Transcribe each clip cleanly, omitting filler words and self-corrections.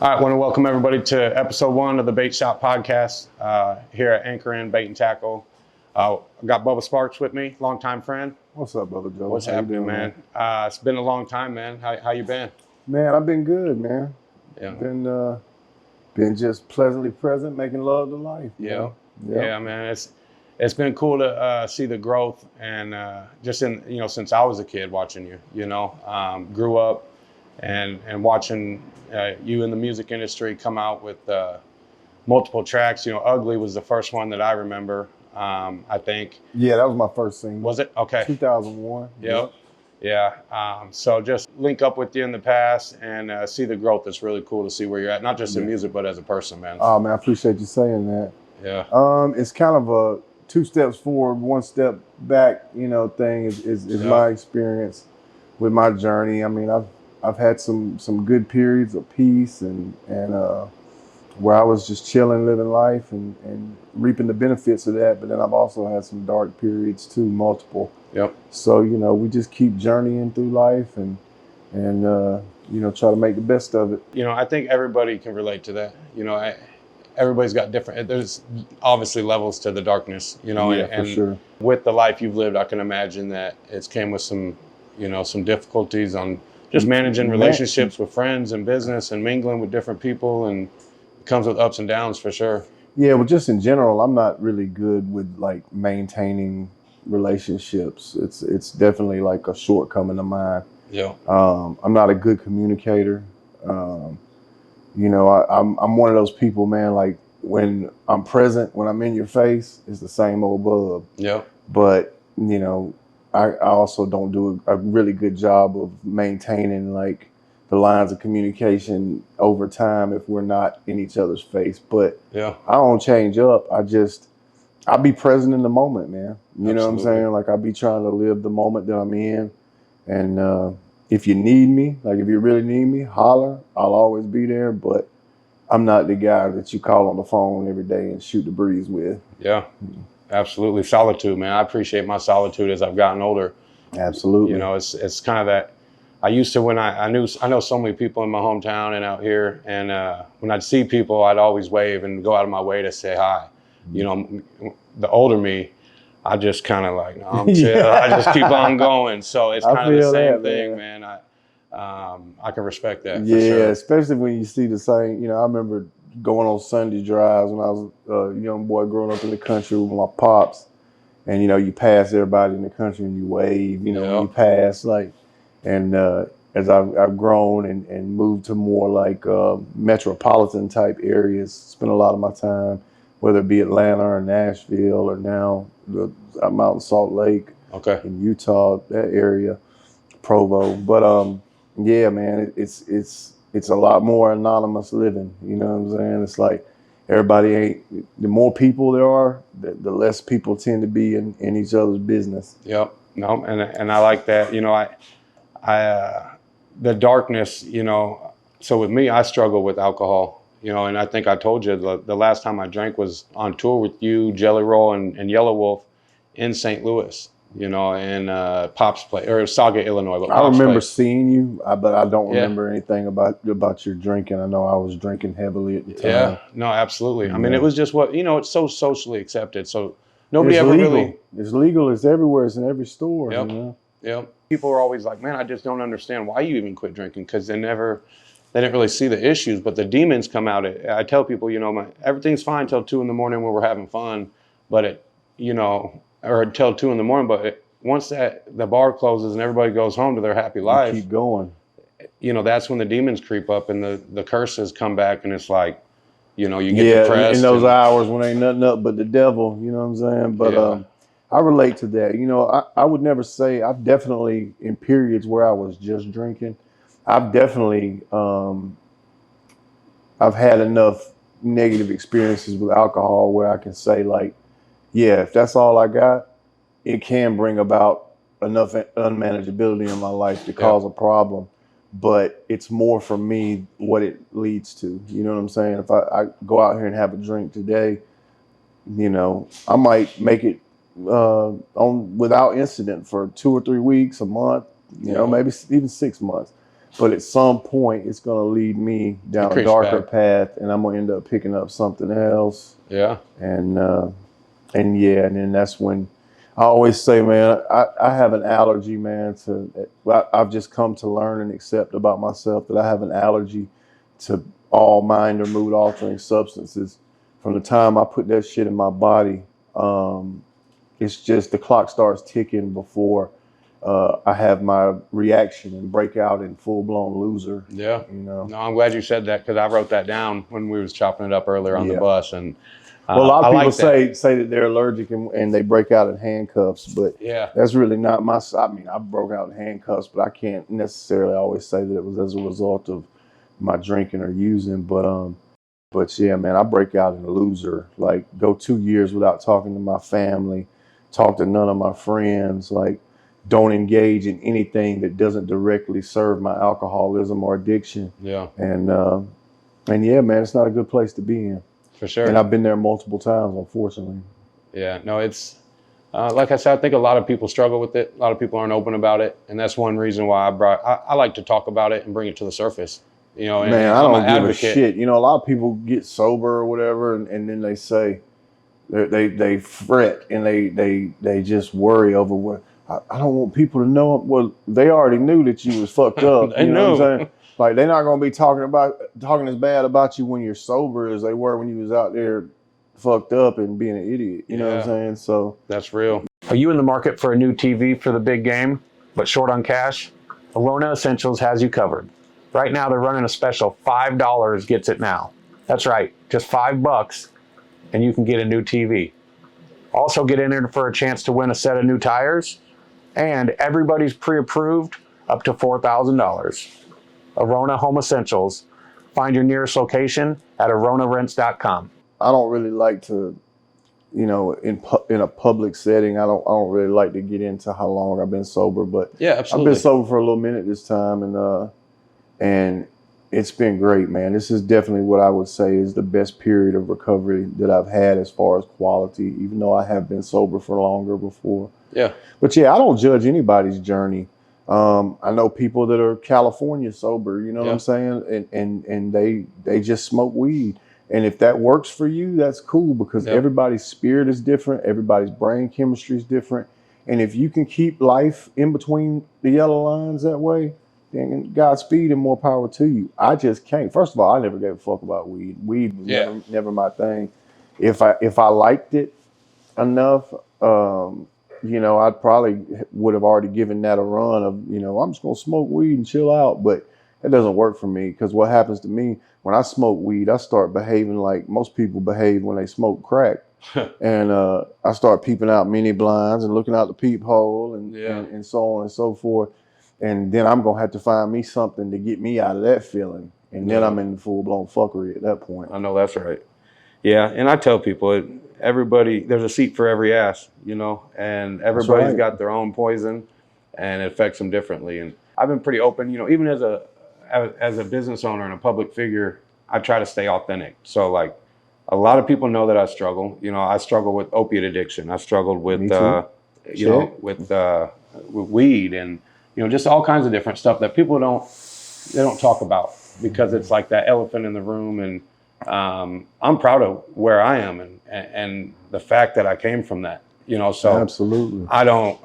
All right, I want to welcome everybody to episode 1 of the Bait Shop podcast here at Anchor Inn Bait and Tackle. I got Bubba Sparxxx with me, longtime friend. What's up, brother Joe? What's happening, man? It's been a long time, man. How you been? Man, I've been good, man. Yeah. Been just pleasantly present, making love to life. Yeah. Yeah, man. It's been cool to see the growth and just in since I was a kid watching you. Grew up and watching you in the music industry come out with multiple tracks. Ugly was the first one that I remember. I think. Yeah, that was my first single. Was it? Okay. 2001. Yep. Yeah. So just link up with you in the past and see the growth. It's really cool to see where you're at, not just in music, but as a person, man. Oh, man, I appreciate you saying that. Yeah. It's kind of a 2 steps forward, 1 step back, thing is my experience with my journey. I mean, I've had some good periods of peace and where I was just chilling, living life and reaping the benefits of that. But then I've also had some dark periods too, multiple. Yep. So, we just keep journeying through life and try to make the best of it. I think everybody can relate to that. Everybody's got different, there's obviously levels to the darkness, for sure. With the life you've lived, I can imagine that it's came with some difficulties on just managing relationships with friends and business and mingling with different people, and it comes with ups and downs for sure. Yeah, well, just in general, I'm not really good with like maintaining relationships. It's definitely like a shortcoming of mine. Yeah. I'm not a good communicator. I'm one of those people, man, like when I'm present, when I'm in your face, it's the same old bub. Yeah. But, I also don't do a really good job of maintaining like the lines of communication over time if we're not in each other's face. But yeah, I don't change up. I'll be present in the moment, man. You know what I'm saying? Like I'll be trying to live the moment that I'm in. And if you need me, like if you really need me, holler. I'll always be there. But I'm not the guy that you call on the phone every day and shoot the breeze with. Yeah, absolutely. Solitude, man. I appreciate my solitude as I've gotten older. Absolutely. It's kind of that. I used to, when I know so many people in my hometown and out here, and when I'd see people, I'd always wave and go out of my way to say hi. The older me, I just kind of like, no, I'm chill. Yeah. I just keep on going. So it's kind of the same thing, man. I can respect that. Yeah, for sure. Especially when you see the same. I remember going on Sunday drives when I was a young boy growing up in the country with my pops, and you pass everybody in the country and you wave. When you pass like. And as I've grown and moved to more like metropolitan type areas, spent a lot of my time, whether it be Atlanta or Nashville or now I'm out in Salt Lake, in Utah, that area, Provo. But yeah, man, it's a lot more anonymous living. You know what I'm saying? It's like everybody ain't. The more people there are, the less people tend to be in each other's business. Yep. No, and I like that. The darkness, so with me, I struggle with alcohol, and I think I told you the last time I drank was on tour with you, Jelly Roll and Yellow Wolf in St. Louis, in Pop's place, or Sauga, Illinois. But I remember seeing you, but I don't remember anything about your drinking. I know I was drinking heavily at the time. Yeah, no, absolutely. I mean, it was just it's so socially accepted. So nobody it's ever legal. really. It's legal. It's everywhere. It's in every store. Yep. Yep. People are always like, man, I just don't understand why you even quit drinking, because they didn't really see the issues, but the demons come out. I tell people, everything's fine till 2 a.m. when we're having fun, but or until 2 a.m. But once the bar closes and everybody goes home to their happy life, keep going. That's when the demons creep up and the curses come back, and it's like, you get depressed. In those hours when ain't nothing up but the devil, you know what I'm saying? But I relate to that. I would never say, I've definitely, in periods where I was just drinking, I've definitely, I've had enough negative experiences with alcohol where I can say like, yeah, if that's all I got, it can bring about enough unmanageability in my life to cause a problem. But it's more for me what it leads to. You know what I'm saying? If I go out here and have a drink today, I might make it without incident for 2 or 3 weeks, a month, maybe even 6 months. but at some point it's going to lead me down a darker path, and I'm going to end up picking up something else. Yeah. And yeah, and then that's when I always say, man, I have an allergy, man, I've just come to learn and accept about myself that I have an allergy to all mind or mood altering substances. From the time I put that shit in my body, it's just the clock starts ticking before I have my reaction and break out in full blown loser. Yeah. You know. No, I'm glad you said that, because I wrote that down when we was chopping it up earlier on the bus. And well, a lot of people say that they're allergic and they break out in handcuffs, but that's really not my. I mean, I broke out in handcuffs, but I can't necessarily always say that it was as a result of my drinking or using. But yeah, man, I break out in a loser. Like, go 2 years without talking to my family, talk to none of my friends, like, don't engage in anything that doesn't directly serve my alcoholism or addiction. Yeah. And yeah, man, it's not a good place to be in. For sure. And I've been there multiple times, unfortunately. Yeah, no, it's, like I said, I think a lot of people struggle with it. A lot of people aren't open about it. And that's one reason why I like to talk about it and bring it to the surface. You know, and man, I don't give a shit. You know, a lot of people get sober or whatever, and then they say they fret and they just worry over what. I don't want people to know. Well, they already knew that you was fucked up. They you know knew. what I'm saying? Like, they're not gonna be talking as bad about you when you're sober as they were when you was out there fucked up and being an idiot. You know what I'm saying? So that's real. Are you in the market for a new TV for the big game, but short on cash? Arona Essentials has you covered. Right now, they're running a special $5 gets it now. That's right, just $5, and you can get a new TV. Also get entered for a chance to win a set of new tires, and everybody's pre-approved up to $4,000. Arona Home Essentials. Find your nearest location at aronarents.com. I don't really like to, you know, in a public setting, I don't really like to get into how long I've been sober, but yeah, absolutely. I've been sober for a little minute this time, and it's been great, man. This is definitely what I would say is the best period of recovery that I've had as far as quality, even though I have been sober for longer before. Yeah. But yeah, I don't judge anybody's journey. I know people that are California sober, you know what I'm saying? And they just smoke weed. And if that works for you, that's cool, because everybody's spirit is different. Everybody's brain chemistry is different. And if you can keep life in between the yellow lines that way, then Godspeed and more power to you. I just can't. First of all, I never gave a fuck about weed. Weed was never my thing. If I liked it enough, you know, I probably would have already given that a run of, you know, I'm just going to smoke weed and chill out. But it doesn't work for me, because what happens to me when I smoke weed, I start behaving like most people behave when they smoke crack. And I start peeping out mini blinds and looking out the peephole and so on and so forth. And then I'm going to have to find me something to get me out of that feeling. And then I'm in full-blown fuckery at that point. I know that's right. Yeah, and I tell people, everybody, there's a seat for every ass, you know, and everybody's got their own poison, and it affects them differently. And I've been pretty open, you know, even as a business owner and a public figure, I try to stay authentic. So, like, a lot of people know that I struggle. You know, I struggle with opiate addiction. I struggled with, you know, with weed, and, you know, just all kinds of different stuff that people don't talk about, because it's like that elephant in the room. And I'm proud of where I am and the fact that I came from that, you know. So absolutely, I don't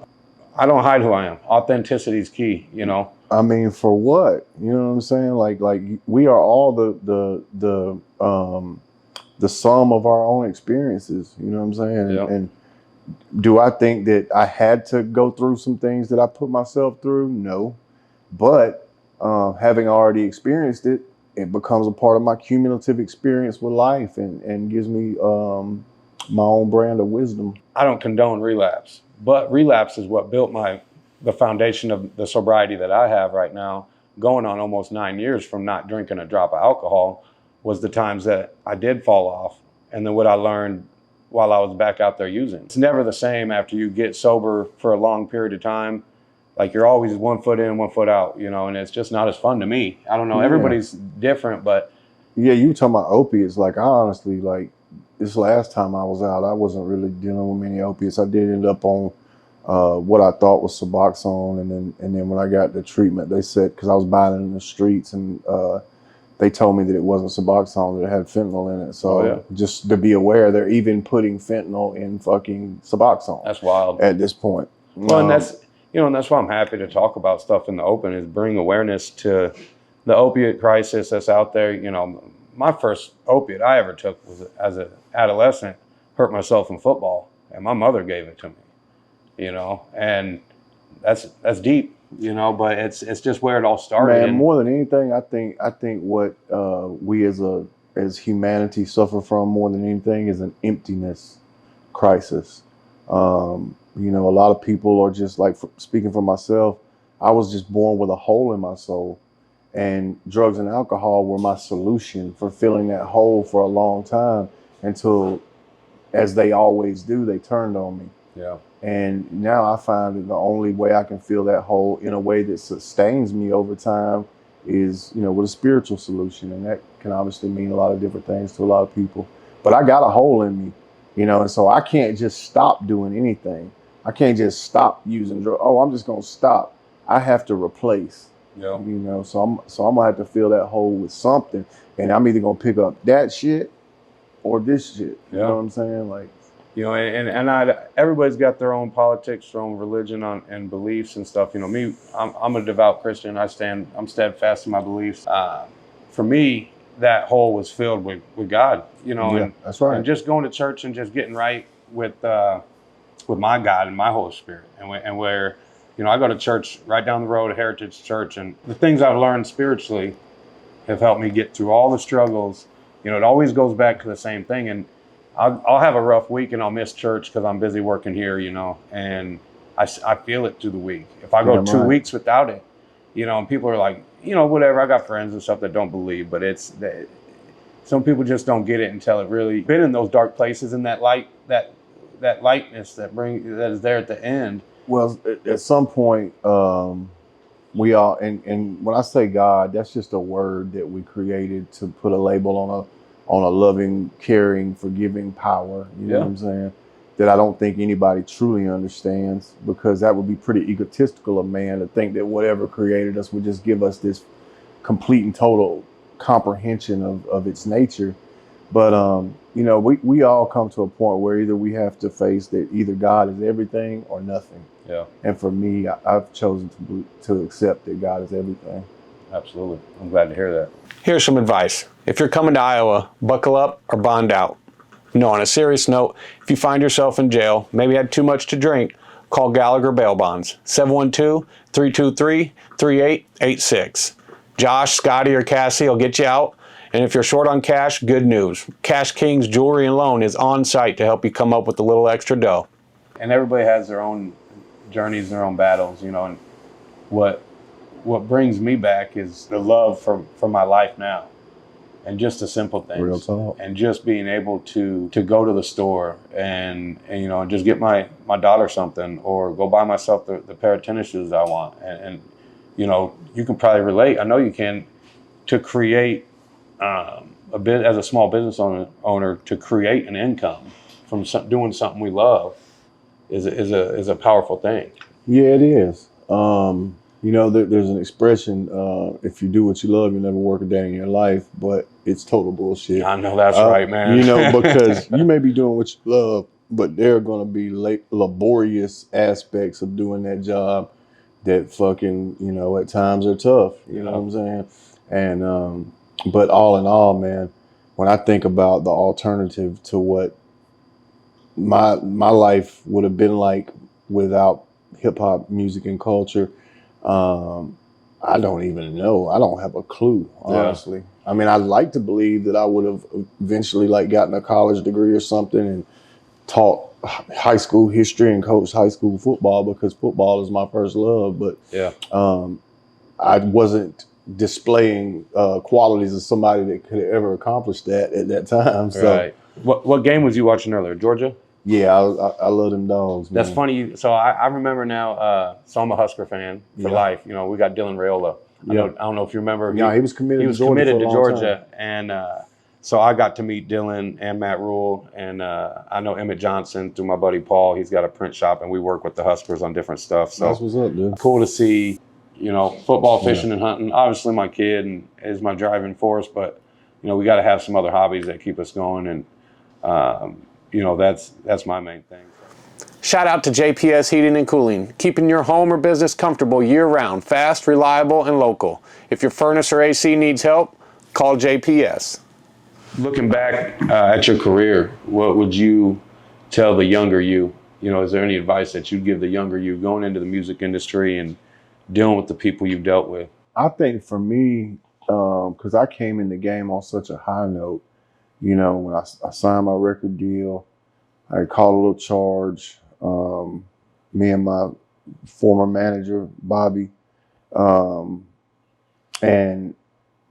hide who I am. Authenticity is key, you know. I mean, for what? You know what I'm saying? Like we are all the sum of our own experiences. You know what I'm saying? Yep. And do I think that I had to go through some things that I put myself through? No. But having already experienced it, it becomes a part of my cumulative experience with life, and gives me my own brand of wisdom. I don't condone relapse, but relapse is what built the foundation of the sobriety that I have right now, going on almost 9 years from not drinking a drop of alcohol, was the times that I did fall off, and then what I learned while I was back out there using. It's never the same after you get sober for a long period of time. Like, you're always 1 foot in, 1 foot out, you know, and it's just not as fun to me. I don't know, everybody's different, but. Yeah, you talking about opiates. Like, I honestly, like, this last time I was out, I wasn't really dealing with many opiates. I did end up on what I thought was Suboxone, and then when I got the treatment, they said, because I was buying it in the streets, and they told me that it wasn't Suboxone, that it had fentanyl in it. So just to be aware, they're even putting fentanyl in fucking Suboxone. That's wild at this point. Well, and that's and that's why I'm happy to talk about stuff in the open, is bring awareness to the opiate crisis that's out there. You know, my first opiate I ever took was as an adolescent, hurt myself in football, and my mother gave it to me. You know, and that's deep. You know, but it's just where it all started. Man, more than anything, I think what we as humanity suffer from more than anything is an emptiness crisis. You know, a lot of people are just like, speaking for myself, I was just born with a hole in my soul, and drugs and alcohol were my solution for filling that hole for a long time until, as they always do, they turned on me. Yeah. And now I find that the only way I can fill that hole in a way that sustains me over time is, you know, with a spiritual solution. And that can obviously mean a lot of different things to a lot of people. But I got a hole in me, you know, and so I can't just stop doing anything. I can't just stop using drugs. Oh, I'm just going to stop. I have to replace, you know, so I'm going to have to fill that hole with something. And I'm either going to pick up that shit or this shit. You know what I'm saying? Like, you know, and everybody's got their own politics, their own religion and beliefs and stuff. You know, me, I'm a devout Christian. I'm steadfast in my beliefs. For me, that hole was filled with God, you know, and that's right. And just going to church and just getting right with my God and my Holy Spirit, and where, you know, I go to church right down the road, Heritage Church, and the things I've learned spiritually have helped me get through all the struggles. You know, it always goes back to the same thing, and I'll have a rough week and I'll miss church because I'm busy working here, you know, and I feel it through the week. If I go 2 weeks without it, you know, and people are like, you know, whatever, I got friends and stuff that don't believe, but some people just don't get it until it really been in those dark places, and that light, that lightness that is there at the end. Well, at some point, we all, and when I say God, that's just a word that we created to put a label on a loving, caring, forgiving power. You know what I'm saying? That I don't think anybody truly understands, because that would be pretty egotistical of man to think that whatever created us would just give us this complete and total comprehension of its nature. But, you know, we all come to a point where either we have to face that either God is everything or nothing. Yeah. And for me, I've chosen to accept that God is everything. Absolutely. I'm glad to hear that. Here's some advice. If you're coming to Iowa, buckle up or bond out. No, on a serious note, if you find yourself in jail, maybe had too much to drink, call Gallagher Bail Bonds, 712-323-3886. Josh, Scotty, or Cassie will get you out. And if you're short on cash, good news. Cash King's Jewelry and Loan is on site to help you come up with a little extra dough. And everybody has their own journeys, their own battles, you know, and what brings me back is the love for my life now, and just the simple things. Real talk. And just being able to go to the store and you know, just get my daughter something, or go buy myself the pair of tennis shoes I want. And you know, you can probably relate, I know you can, to create a bit as a small business owner, to create an income from doing something we love is a powerful thing. Yeah, it is. You know, there's an expression, if you do what you love, you'll never work a day in your life, but it's total bullshit. I know that's right, man. You know, because you may be doing what you love, but there are going to be laborious aspects of doing that job that fucking, you know, at times are tough. You know what I'm saying? And, but all in all, man, when I think about the alternative to what my life would have been like without hip hop music and culture, I don't even know. I don't have a clue, honestly. I mean, I'd like to believe that I would have eventually like gotten a college degree or something and taught high school history and coached high school football, because football is my first love. But I wasn't displaying qualities of somebody that could have ever accomplish that at that time. So, right. What game was you watching earlier? Georgia? Yeah, I love them dogs, man. That's funny. So I remember now, so I'm a Husker fan for life. You know, we got Dylan Raiola. I don't know if you remember. He was committed to Georgia. And So I got to meet Dylan and Matt Rule, and I know Emmett Johnson through my buddy Paul. He's got a print shop, and we work with the Huskers on different stuff. So That's what's up, dude. cool to see, you know, football, fishing, and hunting. Obviously, my kid and is my driving force, but you know, we got to have some other hobbies that keep us going, and you know, that's my main thing. Shout out to JPS Heating and Cooling, keeping your home or business comfortable year-round, fast, reliable, and local. If your furnace or AC needs help, call JPS. Looking back at your career, what would you tell the younger you? You know, is there any advice that you'd give the younger you going into the music industry and dealing with the people you've dealt with? I think for me, because I came in the game on such a high note, you know, when I signed my record deal, I called a little charge. Me and my former manager, Bobby, and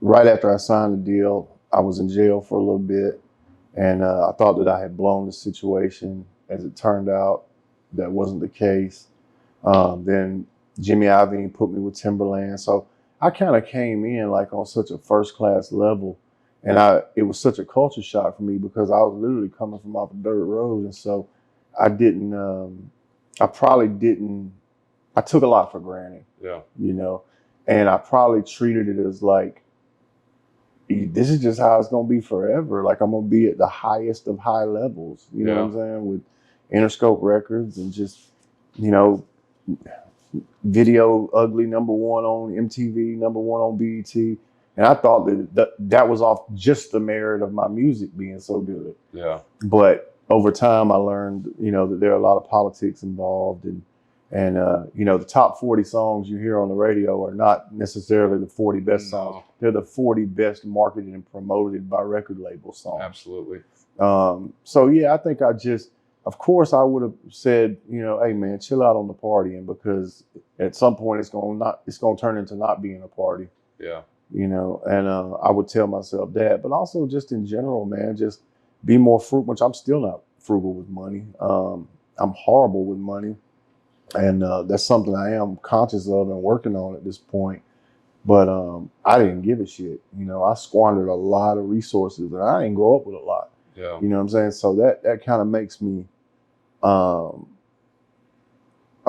right after I signed the deal, I was in jail for a little bit, and I thought that I had blown the situation. As it turned out, that wasn't the case. Then Jimmy Iovine put me with Timbaland, so I kind of came in like on such a first-class level, and it was such a culture shock for me because I was literally coming from off a dirt road, and so I took a lot for granted. Yeah. You know, and I probably treated it as like, this is just how it's gonna be forever. Like I'm gonna be at the highest of high levels. You know what I'm saying? With Interscope Records and just, you know, video ugly #1 on MTV, #1 on BET. And I thought that was off just the merit of my music being so good. Yeah. But over time, I learned, you know, that there are a lot of politics involved, and you know, the top 40 songs you hear on the radio are not necessarily the 40 best songs. They're the 40 best marketed and promoted by record label songs. Absolutely. So yeah, I think of course, I would have said, you know, hey man, chill out on the partying, because at some point it's gonna turn into not being a party. Yeah. You know, and I would tell myself that, but also just in general, man, just be more frugal, which I'm still not frugal with money. I'm horrible with money. And that's something I am conscious of and working on at this point. But I didn't give a shit. You know, I squandered a lot of resources, and I didn't grow up with a lot. Yeah. You know what I'm saying? So that kind of makes me a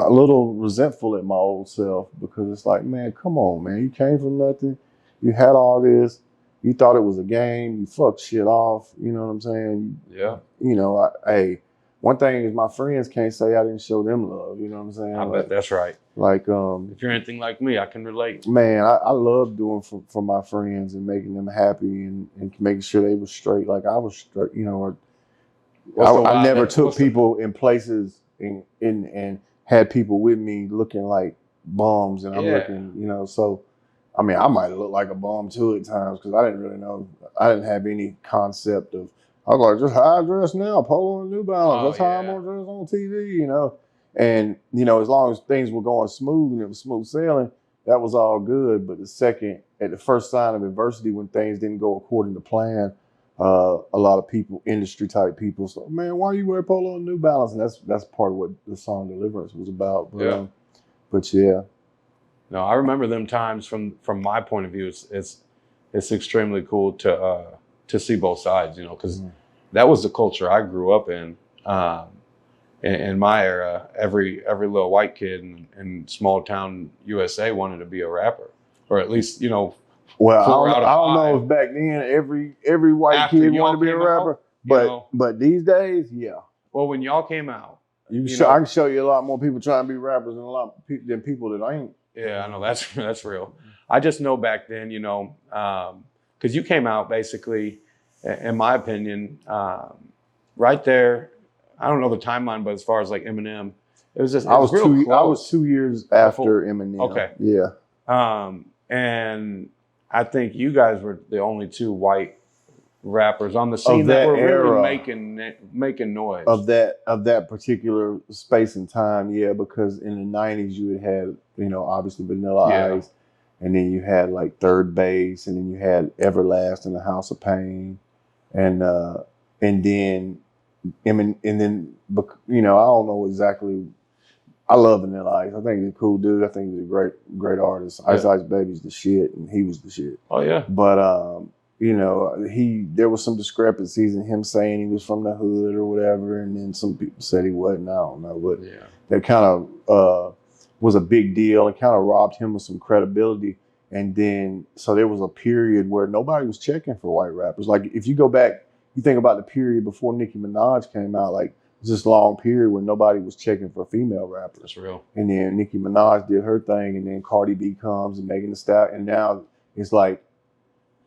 little resentful at my old self, because it's like, man, come on, man. You came from nothing. You had all this. You thought it was a game. You fucked shit off. You know what I'm saying? Yeah. You know, hey, one thing is my friends can't say I didn't show them love. You know what I'm saying? I bet that's right. Like, if you're anything like me, I can relate. Man, I love doing for my friends and making them happy and making sure they were straight. Like I was straight, you know. I never took people in places and had people with me looking like bums, and I'm looking, you know. So, I mean, I might look like a bum too at times, because I didn't really know. I didn't have any concept of. I was like, just how I dress now, polo and New Balance. That's how I'm gonna dress on TV, you know. And you know, as long as things were going smooth and it was smooth sailing, that was all good. But at the first sign of adversity, when things didn't go according to plan, a lot of people, industry type people, so man, why you wear polo and New Balance? And that's part of what the song Deliverance was about. But, but yeah. No, I remember them times from my point of view. It's extremely cool to see both sides, you know, because that was the culture I grew up in. In my era, every little white kid in small town USA wanted to be a rapper, or at least, you know. Well, I don't know if back then every white kid wanted to be a rapper, but these days, yeah. Well, when y'all came out, I can show you a lot more people trying to be rappers than people that ain't. Yeah, I know that's real. I just know back then, you know, because you came out basically, in my opinion, right there. I don't know the timeline, but as far as like Eminem, it was just I was 2 years after Eminem. Okay. Yeah. And I think you guys were the only two white rappers on the scene that were really making noise. Of that particular space and time, yeah, because in the 90s you had, you know, obviously Vanilla Ice, and then you had like Third Base, and then you had Everlast and the House of Pain, and then you know, I don't know exactly. I love Vanilla Ice. I think he's a cool dude. I think he's a great artist. Ice Ice Baby's the shit, and he was the shit. Oh yeah. But you know, there was some discrepancies in him saying he was from the hood or whatever, and then some people said he wasn't. I don't know, but that kind of was a big deal and kind of robbed him of some credibility. And then so there was a period where nobody was checking for white rappers. Like if you go back, you think about the period before Nicki Minaj came out, like it was this long period where nobody was checking for female rappers. That's real. And then Nicki Minaj did her thing, and then Cardi B comes and Megan Thee Stallion, and now it's like,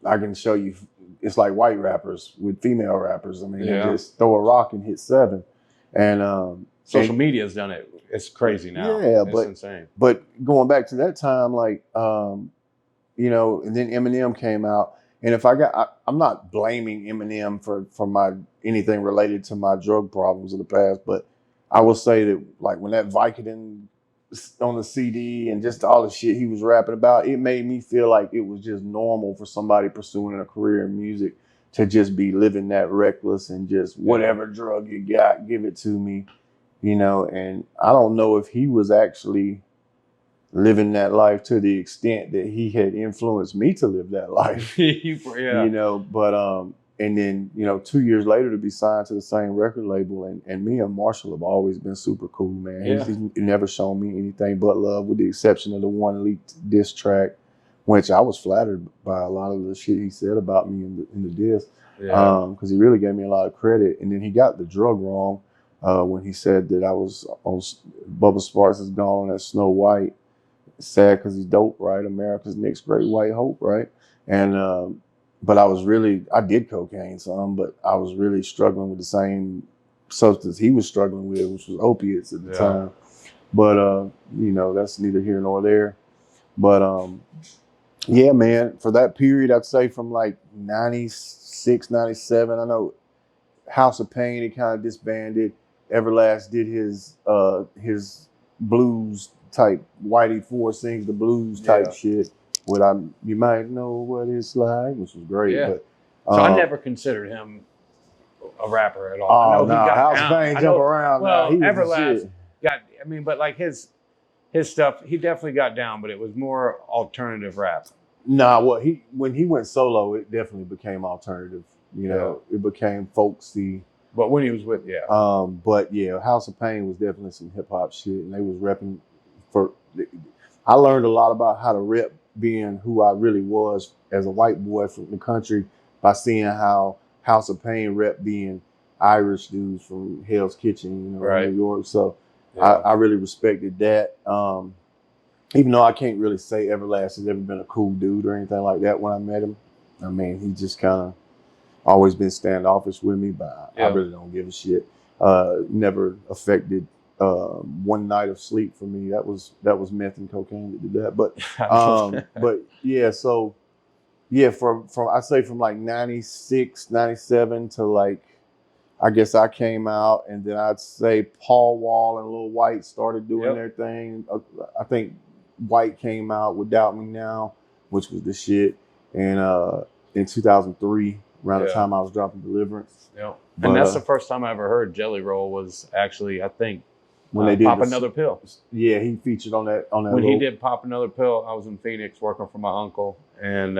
I can show you, it's like white rappers with female rappers. I mean, they just throw a rock and hit 7. And social media's done it. It's crazy now. Yeah, it's insane. But going back to that time, like, you know, and then Eminem came out. And if I'm not blaming Eminem for my anything related to my drug problems in the past, but I will say that like when that Vicodin on the CD and just all the shit he was rapping about, it made me feel like it was just normal for somebody pursuing a career in music to just be living that reckless and just whatever drug you got, give it to me, you know. And I don't know if he was actually living that life to the extent that he had influenced me to live that life, you know. But and then, you know, 2 years later to be signed to the same record label, and me and Marshall have always been super cool, man. He's never shown me anything but love, with the exception of the one leaked diss track, which I was flattered by a lot of the shit he said about me in the diss, because he really gave me a lot of credit. And then he got the drug wrong when he said that I was on Bubba Sparxxx is gone at Snow White. Sad because he's dope, right? America's next great white hope, right? And but I did cocaine some, but I was really struggling with the same substance he was struggling with, which was opiates at the time. But you know, that's neither here nor there. But yeah, man, for that period, I'd say from like 96, 97, I know House of Pain, it kind of disbanded. Everlast did his blues type, Whitey Ford sings the blues type shit. You might know what it's like, which was great. Yeah. But so I never considered him a rapper at all. Oh, I know no, House of Pain jump around. Well, he was Everlast got, I mean, but like his stuff, he definitely got down, but it was more alternative rap. Nah, when he went solo, it definitely became alternative. You know, it became folksy. But when he was with, but yeah, House of Pain was definitely some hip hop shit, and they was repping for. I learned a lot about how to rep being who I really was as a white boy from the country by seeing how House of Pain rep being Irish dudes from Hell's Kitchen, you know, in New York. So I really respected that. Even though I can't really say Everlast has ever been a cool dude or anything like that when I met him. I mean, he just kind of always been standoffish with me, but I really don't give a shit. Never affected one night of sleep for me. That was meth and cocaine that did that. But yeah, so yeah, from I say from like 96, 97 to like, I guess I came out, and then I'd say Paul Wall and Lil White started doing their thing. I think White came out with Doubt Me Now, which was the shit. And in 2003, around the time I was dropping Deliverance. Yeah. And that's the first time I ever heard Jelly Roll was actually, I think, when they did Pop Another Pill. Yeah, he featured on that. When he did Pop Another Pill, I was in Phoenix working for my uncle, and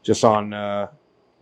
just on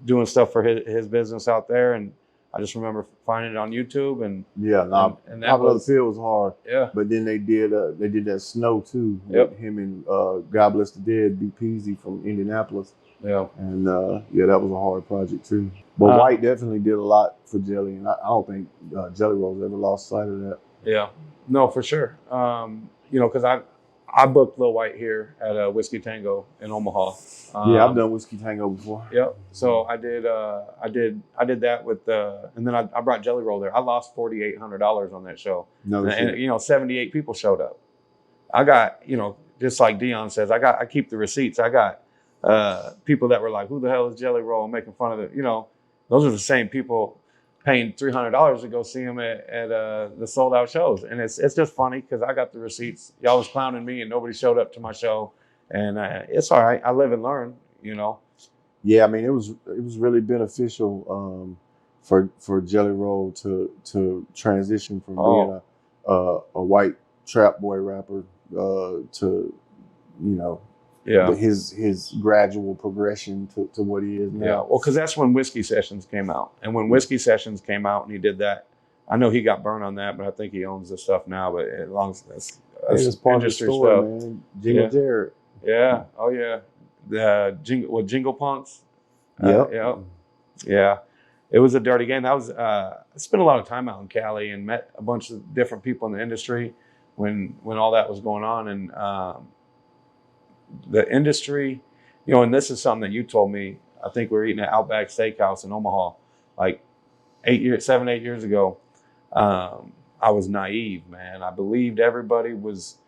doing stuff for his business out there. And I just remember finding it on YouTube. And Pop Another Pill was hard. Yeah. But then they did that Snow too. With him and God Bless the Dead, B. Peasy from Indianapolis. Yeah. And that was a hard project too. But White definitely did a lot for Jelly, and I don't think Jelly Roll's ever lost sight of that. Yeah, no, for sure. You know, because I booked Lil White here at Whiskey Tango in Omaha. I've done Whiskey Tango before. Yep. So I did that with and then I brought Jelly Roll there. I lost $4,800 on that show. And you know, 78 people showed up. I got, you know, just like Dion says, I keep the receipts. I got people that were like, "Who the hell is Jelly Roll?" Making fun of it. You know, those are the same people paying $300 to go see him at the sold out shows. And it's just funny because I got the receipts. Y'all was clowning me and nobody showed up to my show. And it's all right. I live and learn, you know. Yeah, I mean, it was really beneficial for Jelly Roll to transition from being a white trap boy rapper to, you know, his gradual progression to what he is now. Yeah, well, because that's when Whiskey Sessions came out. And when Whiskey Sessions came out and he did that, I know he got burned on that, but I think he owns the stuff now. But as long as that's part of the industry story, stuff. man. Jingle Jared. Yeah. Oh, yeah. The Jingle Punks. Yep. Yeah. It was a dirty game. That was I spent a lot of time out in Cali and met a bunch of different people in the industry when all that was going on. And the industry, and this is something that you told me. I think we were eating at Outback Steakhouse in Omaha, like 8 years ago. I was naive, man. I believed everybody was,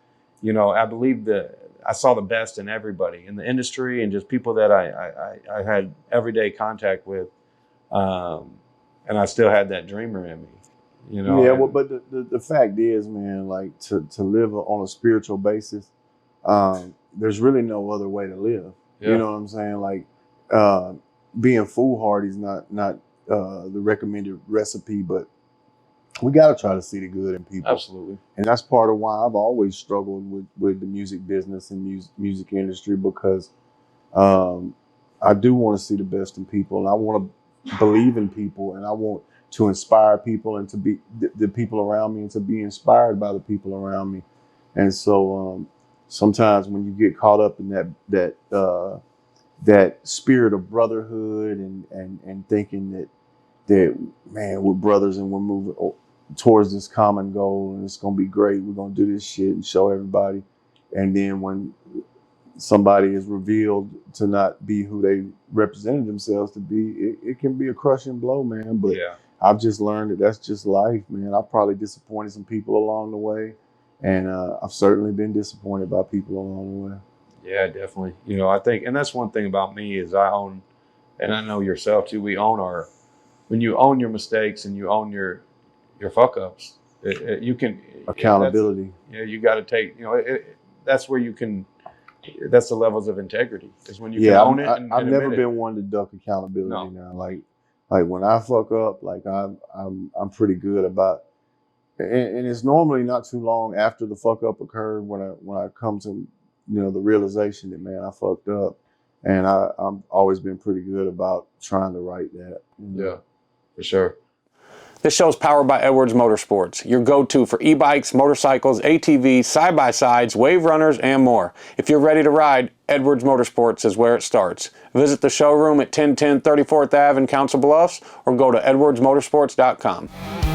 I saw the best in everybody in the industry and just people that I had everyday contact with. And I still had that dreamer in me, Yeah, well, but the fact is, man, like to live on a spiritual basis, there's really no other way to live. Yeah. You know what I'm saying? Like, being foolhardy is not the recommended recipe, but we got to try to see the good in people. Absolutely. And that's part of why I've always struggled with the music business and music industry, because I do want to see the best in people, and I want to believe in people, and I want to inspire people and to be the people around me and to be inspired by the people around me. And so sometimes when you get caught up in that spirit of brotherhood and thinking that man, we're brothers and we're moving towards this common goal and it's going to be great. We're going to do this shit and show everybody. And then when somebody is revealed to not be who they represented themselves to be, it can be a crushing blow, man. But yeah. I've just learned that that's just life, man. I've probably disappointed some people along the way. And I've certainly been disappointed by people along the way. Yeah, definitely. I think, and that's one thing about me is I own, and I know yourself too, when you own your mistakes and you own your fuck ups, you can. Accountability. You got to take, that's where you can, that's the levels of integrity is when you can own it. I've never been one to duck accountability now. Like when I fuck up, like I'm pretty good about, and it's normally not too long after the fuck up occurred when I come to, the realization that, man, I fucked up. And I've always been pretty good about trying to right that. Yeah, for sure. This show is powered by Edwards Motorsports, your go-to for e-bikes, motorcycles, ATVs, side-by-sides, wave runners, and more. If you're ready to ride, Edwards Motorsports is where it starts. Visit the showroom at 1010 34th Ave in Council Bluffs or go to edwardsmotorsports.com.